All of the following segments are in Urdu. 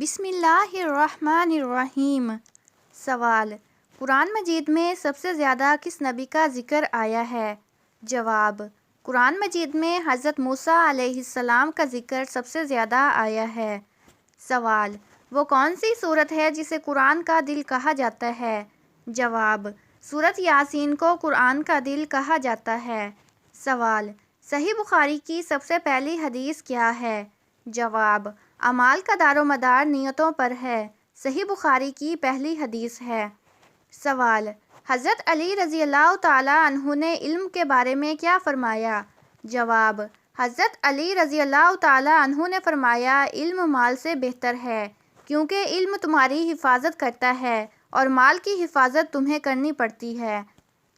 بسم اللہ الرحمن الرحیم۔ سوال: قرآن مجید میں سب سے زیادہ کس نبی کا ذکر آیا ہے؟ جواب: قرآن مجید میں حضرت موسیٰ علیہ السلام کا ذکر سب سے زیادہ آیا ہے۔ سوال: وہ کون سی سورت ہے جسے قرآن کا دل کہا جاتا ہے؟ جواب: سورت یاسین کو قرآن کا دل کہا جاتا ہے۔ سوال: صحیح بخاری کی سب سے پہلی حدیث کیا ہے؟ جواب: اعمال کا دار و مدار نیتوں پر ہے۔ صحیح بخاری کی پہلی حدیث ہے۔ سوال: حضرت علی رضی اللہ تعالیٰ عنہ نے علم کے بارے میں کیا فرمایا؟ جواب: حضرت علی رضی اللہ تعالیٰ عنہ نے فرمایا، علم مال سے بہتر ہے، کیونکہ علم تمہاری حفاظت کرتا ہے اور مال کی حفاظت تمہیں کرنی پڑتی ہے۔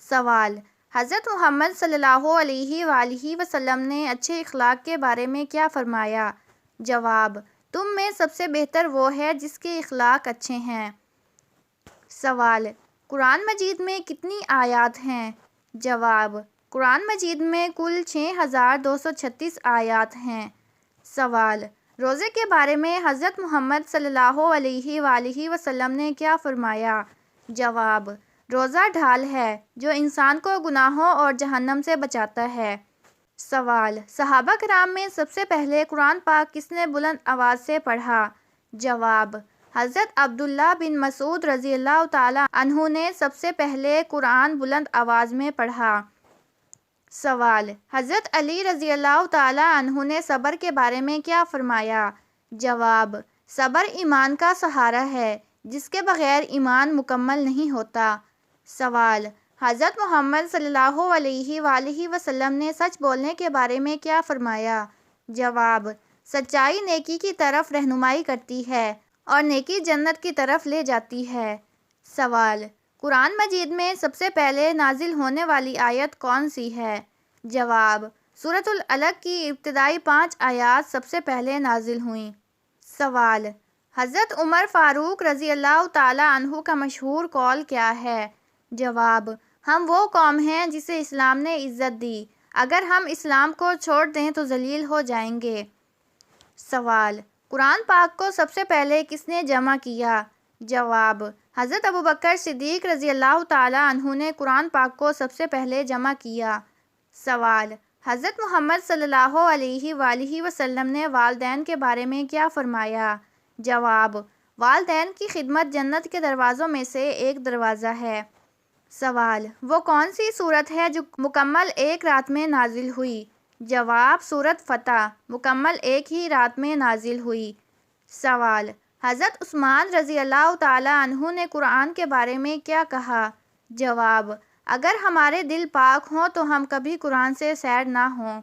سوال: حضرت محمد صلی اللہ علیہ وآلہ وسلم نے اچھے اخلاق کے بارے میں کیا فرمایا؟ جواب: تم میں سب سے بہتر وہ ہے جس کے اخلاق اچھے ہیں۔ سوال: قرآن مجید میں کتنی آیات ہیں؟ جواب: قرآن مجید میں کل 6236 آیات ہیں۔ سوال: روزے کے بارے میں حضرت محمد صلی اللہ علیہ وآلہ وسلم نے کیا فرمایا؟ جواب: روزہ ڈھال ہے جو انسان کو گناہوں اور جہنم سے بچاتا ہے۔ سوال: صحابہ کرام میں سب سے پہلے قرآن پاک کس نے بلند آواز سے پڑھا؟ جواب: حضرت عبداللہ بن مسعود رضی اللہ تعالیٰ عنہ نے سب سے پہلے قرآن بلند آواز میں پڑھا۔ سوال: حضرت علی رضی اللہ تعالیٰ عنہ نے صبر کے بارے میں کیا فرمایا؟ جواب: صبر ایمان کا سہارا ہے، جس کے بغیر ایمان مکمل نہیں ہوتا۔ سوال: حضرت محمد صلی اللہ علیہ وآلہ وسلم نے سچ بولنے کے بارے میں کیا فرمایا؟ جواب: سچائی نیکی کی طرف رہنمائی کرتی ہے اور نیکی جنت کی طرف لے جاتی ہے۔ سوال: قرآن مجید میں سب سے پہلے نازل ہونے والی آیت کون سی ہے؟ جواب: سورۃ العلق کی ابتدائی 5 آیات سب سے پہلے نازل ہوئیں۔ سوال: حضرت عمر فاروق رضی اللہ تعالیٰ عنہ کا مشہور قول کیا ہے؟ جواب: ہم وہ قوم ہیں جسے اسلام نے عزت دی، اگر ہم اسلام کو چھوڑ دیں تو ذلیل ہو جائیں گے۔ سوال: قرآن پاک کو سب سے پہلے کس نے جمع کیا؟ جواب: حضرت ابوبکر صدیق رضی اللہ تعالیٰ عنہ نے قرآن پاک کو سب سے پہلے جمع کیا۔ سوال: حضرت محمد صلی اللہ علیہ وآلہ وسلم نے والدین کے بارے میں کیا فرمایا؟ جواب: والدین کی خدمت جنت کے دروازوں میں سے ایک دروازہ ہے۔ سوال: وہ کون سی سورت ہے جو مکمل ایک رات میں نازل ہوئی؟ جواب: سورۃ فتح، مکمل ایک ہی رات میں نازل ہوئی۔ سوال: حضرت عثمان رضی اللہ تعالیٰ عنہ نے قرآن کے بارے میں کیا کہا؟ جواب: اگر ہمارے دل پاک ہوں تو ہم کبھی قرآن سے سیر نہ ہوں۔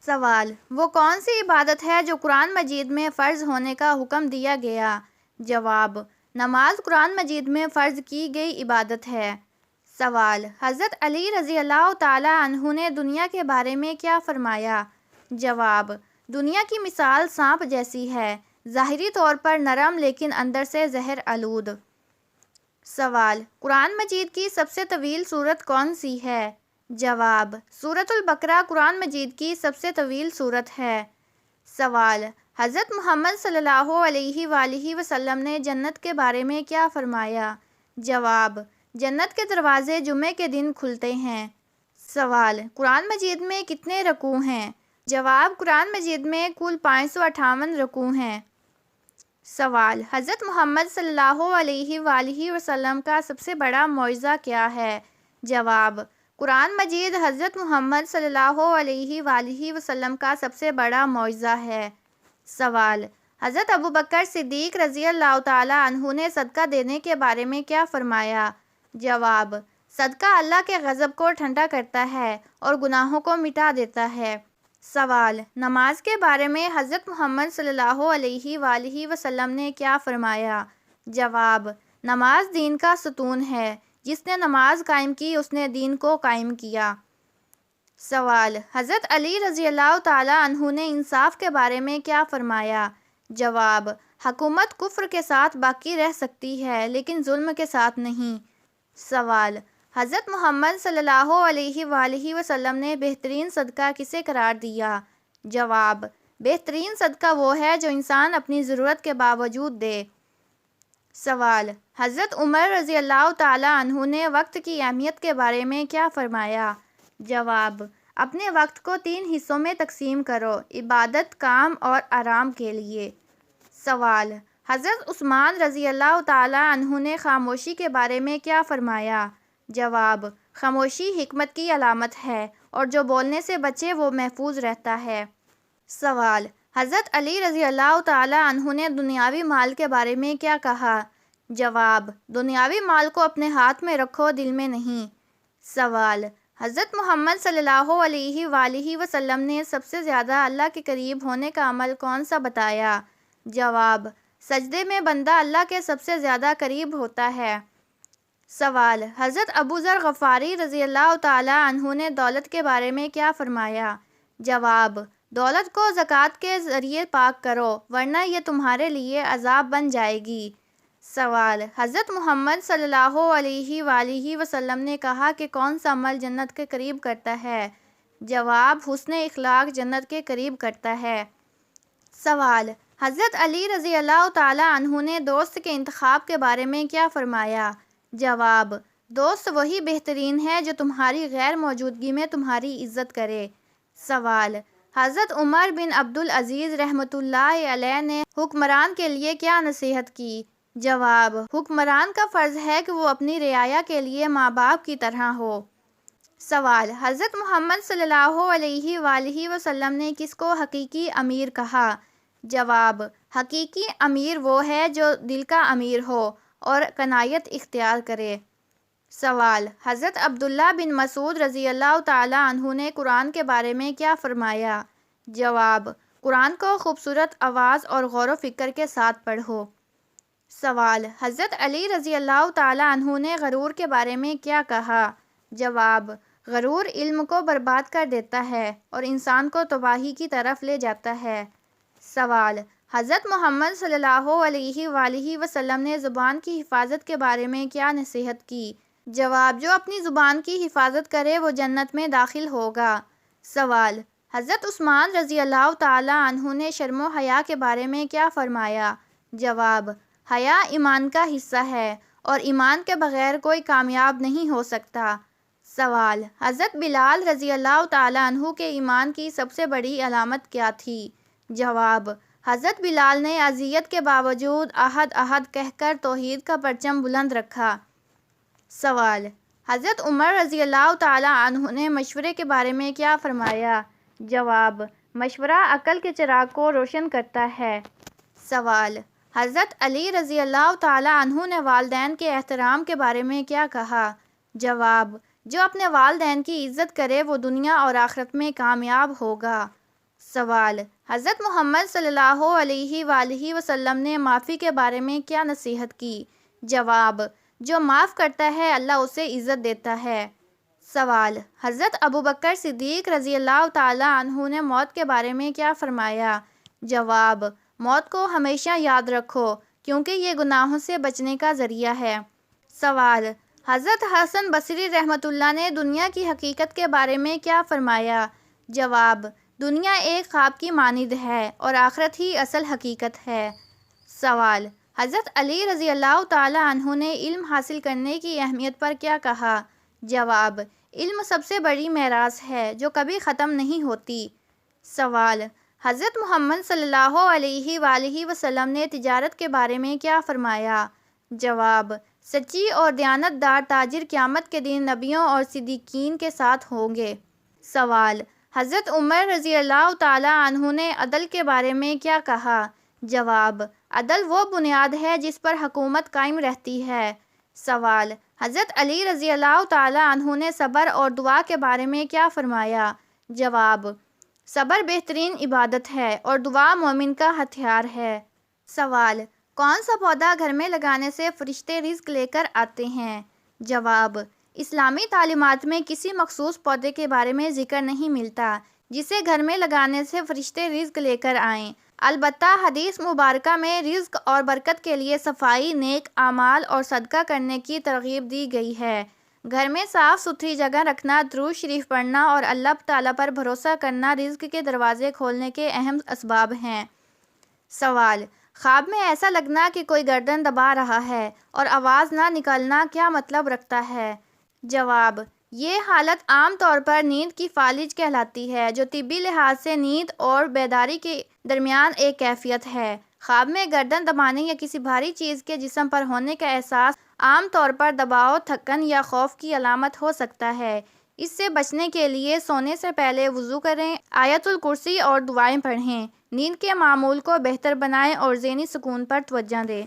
سوال: وہ کون سی عبادت ہے جو قرآن مجید میں فرض ہونے کا حکم دیا گیا؟ جواب: نماز قرآن مجید میں فرض کی گئی عبادت ہے۔ سوال: حضرت علی رضی اللہ تعالیٰ عنہ نے دنیا کے بارے میں کیا فرمایا؟ جواب: دنیا کی مثال سانپ جیسی ہے، ظاہری طور پر نرم لیکن اندر سے زہر آلود۔ سوال: قرآن مجید کی سب سے طویل سورت کون سی ہے؟ جواب: سورۃ البقرہ قرآن مجید کی سب سے طویل سورت ہے۔ سوال: حضرت محمد صلی اللہ علیہ وآلہ وسلم نے جنت کے بارے میں کیا فرمایا؟ جواب: جنت کے دروازے جمعے کے دن کھلتے ہیں۔ سوال: قرآن مجید میں کتنے رکوع ہیں؟ جواب: قرآن مجید میں کل 558 رکوع ہیں۔ سوال: حضرت محمد صلی اللہ علیہ وآلہ وسلم کا سب سے بڑا معجزہ کیا ہے؟ جواب: قرآن مجید حضرت محمد صلی اللہ علیہ وآلہ وسلم کا سب سے بڑا معجزہ ہے۔ سوال: حضرت ابوبکر صدیق رضی اللہ تعالیٰ عنہ نے صدقہ دینے کے بارے میں کیا فرمایا؟ جواب: صدقہ اللہ کے غضب کو ٹھنڈا کرتا ہے اور گناہوں کو مٹا دیتا ہے۔ سوال: نماز کے بارے میں حضرت محمد صلی اللہ علیہ وآلہ وسلم نے کیا فرمایا؟ جواب: نماز دین کا ستون ہے، جس نے نماز قائم کی اس نے دین کو قائم کیا۔ سوال: حضرت علی رضی اللہ تعالیٰ عنہ نے انصاف کے بارے میں کیا فرمایا؟ جواب: حکومت کفر کے ساتھ باقی رہ سکتی ہے لیکن ظلم کے ساتھ نہیں۔ سوال: حضرت محمد صلی اللہ علیہ وآلہ وسلم نے بہترین صدقہ کسے قرار دیا؟ جواب: بہترین صدقہ وہ ہے جو انسان اپنی ضرورت کے باوجود دے۔ سوال: حضرت عمر رضی اللہ تعالیٰ عنہ نے وقت کی اہمیت کے بارے میں کیا فرمایا؟ جواب: اپنے وقت کو 3 حصوں میں تقسیم کرو، عبادت، کام اور آرام کے لیے۔ سوال: حضرت عثمان رضی اللہ تعالیٰ عنہ نے خاموشی کے بارے میں کیا فرمایا؟ جواب: خاموشی حکمت کی علامت ہے اور جو بولنے سے بچے وہ محفوظ رہتا ہے۔ سوال: حضرت علی رضی اللہ تعالیٰ عنہ نے دنیاوی مال کے بارے میں کیا کہا؟ جواب: دنیاوی مال کو اپنے ہاتھ میں رکھو، دل میں نہیں۔ سوال: حضرت محمد صلی اللہ علیہ وآلہ وسلم نے سب سے زیادہ اللہ کے قریب ہونے کا عمل کون سا بتایا؟ جواب: سجدے میں بندہ اللہ کے سب سے زیادہ قریب ہوتا ہے۔ سوال: حضرت ابو ذر غفاری رضی اللہ تعالیٰ عنہ نے دولت کے بارے میں کیا فرمایا؟ جواب: دولت کو زکوٰۃ کے ذریعے پاک کرو ورنہ یہ تمہارے لیے عذاب بن جائے گی۔ سوال: حضرت محمد صلی اللہ علیہ وآلہ وسلم نے کہا کہ کون سا عمل جنت کے قریب کرتا ہے؟ جواب: حسن اخلاق جنت کے قریب کرتا ہے۔ سوال: حضرت علی رضی اللہ تعالیٰ عنہ نے دوست کے انتخاب کے بارے میں کیا فرمایا؟ جواب: دوست وہی بہترین ہے جو تمہاری غیر موجودگی میں تمہاری عزت کرے۔ سوال: حضرت عمر بن عبدالعزیز رحمۃ اللہ علیہ نے حکمران کے لیے کیا نصیحت کی؟ جواب: حکمران کا فرض ہے کہ وہ اپنی رعایا کے لیے ماں باپ کی طرح ہو۔ سوال: حضرت محمد صلی اللہ علیہ وآلہ وسلم نے کس کو حقیقی امیر کہا؟ جواب: حقیقی امیر وہ ہے جو دل کا امیر ہو اور قناعت اختیار کرے۔ سوال: حضرت عبداللہ بن مسعود رضی اللہ تعالیٰ عنہ نے قرآن کے بارے میں کیا فرمایا؟ جواب: قرآن کو خوبصورت آواز اور غور و فکر کے ساتھ پڑھو۔ سوال: حضرت علی رضی اللہ تعالیٰ عنہ نے غرور کے بارے میں کیا کہا؟ جواب: غرور علم کو برباد کر دیتا ہے اور انسان کو تباہی کی طرف لے جاتا ہے۔ سوال: حضرت محمد صلی اللہ علیہ وآلہ وسلم نے زبان کی حفاظت کے بارے میں کیا نصیحت کی؟ جواب: جو اپنی زبان کی حفاظت کرے وہ جنت میں داخل ہوگا۔ سوال: حضرت عثمان رضی اللہ تعالیٰ عنہ نے شرم و حیا کے بارے میں کیا فرمایا؟ جواب: حیا ایمان کا حصہ ہے اور ایمان کے بغیر کوئی کامیاب نہیں ہو سکتا۔ سوال: حضرت بلال رضی اللہ تعالیٰ عنہ کے ایمان کی سب سے بڑی علامت کیا تھی؟ جواب: حضرت بلال نے اذیت کے باوجود احد احد کہہ کر توحید کا پرچم بلند رکھا۔ سوال: حضرت عمر رضی اللہ تعالیٰ عنہ نے مشورے کے بارے میں کیا فرمایا؟ جواب: مشورہ عقل کے چراغ کو روشن کرتا ہے۔ سوال: حضرت علی رضی اللہ تعالیٰ عنہ نے والدین کے احترام کے بارے میں کیا کہا؟ جواب: جو اپنے والدین کی عزت کرے وہ دنیا اور آخرت میں کامیاب ہوگا۔ سوال: حضرت محمد صلی اللہ علیہ وآلہ وسلم نے معافی کے بارے میں کیا نصیحت کی؟ جواب: جو معاف کرتا ہے اللہ اسے عزت دیتا ہے۔ سوال: حضرت ابوبکر صدیق رضی اللہ تعالیٰ عنہ نے موت کے بارے میں کیا فرمایا؟ جواب: موت کو ہمیشہ یاد رکھو کیونکہ یہ گناہوں سے بچنے کا ذریعہ ہے۔ سوال: حضرت حسن بصری رحمۃ اللہ نے دنیا کی حقیقت کے بارے میں کیا فرمایا؟ جواب: دنیا ایک خواب کی مانند ہے اور آخرت ہی اصل حقیقت ہے۔ سوال: حضرت علی رضی اللہ تعالیٰ عنہ نے علم حاصل کرنے کی اہمیت پر کیا کہا؟ جواب: علم سب سے بڑی میراث ہے جو کبھی ختم نہیں ہوتی۔ سوال: حضرت محمد صلی اللہ علیہ وآلہ وسلم نے تجارت کے بارے میں کیا فرمایا؟ جواب: سچی اور دیانت دار تاجر قیامت کے دن نبیوں اور صدیقین کے ساتھ ہوں گے۔ سوال: حضرت عمر رضی اللہ تعالیٰ عنہ نے عدل کے بارے میں کیا کہا؟ جواب: عدل وہ بنیاد ہے جس پر حکومت قائم رہتی ہے۔ سوال: حضرت علی رضی اللہ تعالیٰ عنہ نے صبر اور دعا کے بارے میں کیا فرمایا؟ جواب: صبر بہترین عبادت ہے اور دعا مومن کا ہتھیار ہے۔ سوال: کون سا پودا گھر میں لگانے سے فرشتے رزق لے کر آتے ہیں؟ جواب: اسلامی تعلیمات میں کسی مخصوص پودے کے بارے میں ذکر نہیں ملتا جسے گھر میں لگانے سے فرشتے رزق لے کر آئیں، البتہ حدیث مبارکہ میں رزق اور برکت کے لیے صفائی، نیک اعمال اور صدقہ کرنے کی ترغیب دی گئی ہے۔ گھر میں صاف ستھری جگہ رکھنا، درود شریف پڑھنا اور اللہ تعالیٰ پر بھروسہ کرنا رزق کے دروازے کھولنے کے اہم اسباب ہیں۔ سوال: خواب میں ایسا لگنا کہ کوئی گردن دبا رہا ہے اور آواز نہ نکلنا کیا مطلب رکھتا ہے؟ جواب: یہ حالت عام طور پر نیند کی فالج کہلاتی ہے، جو طبی لحاظ سے نیند اور بیداری کے درمیان ایک کیفیت ہے۔ خواب میں گردن دبانے یا کسی بھاری چیز کے جسم پر ہونے کا احساس عام طور پر دباؤ، تھکن یا خوف کی علامت ہو سکتا ہے۔ اس سے بچنے کے لیے سونے سے پہلے وضو کریں، آیت الکرسی اور دعائیں پڑھیں، نیند کے معمول کو بہتر بنائیں اور ذہنی سکون پر توجہ دیں۔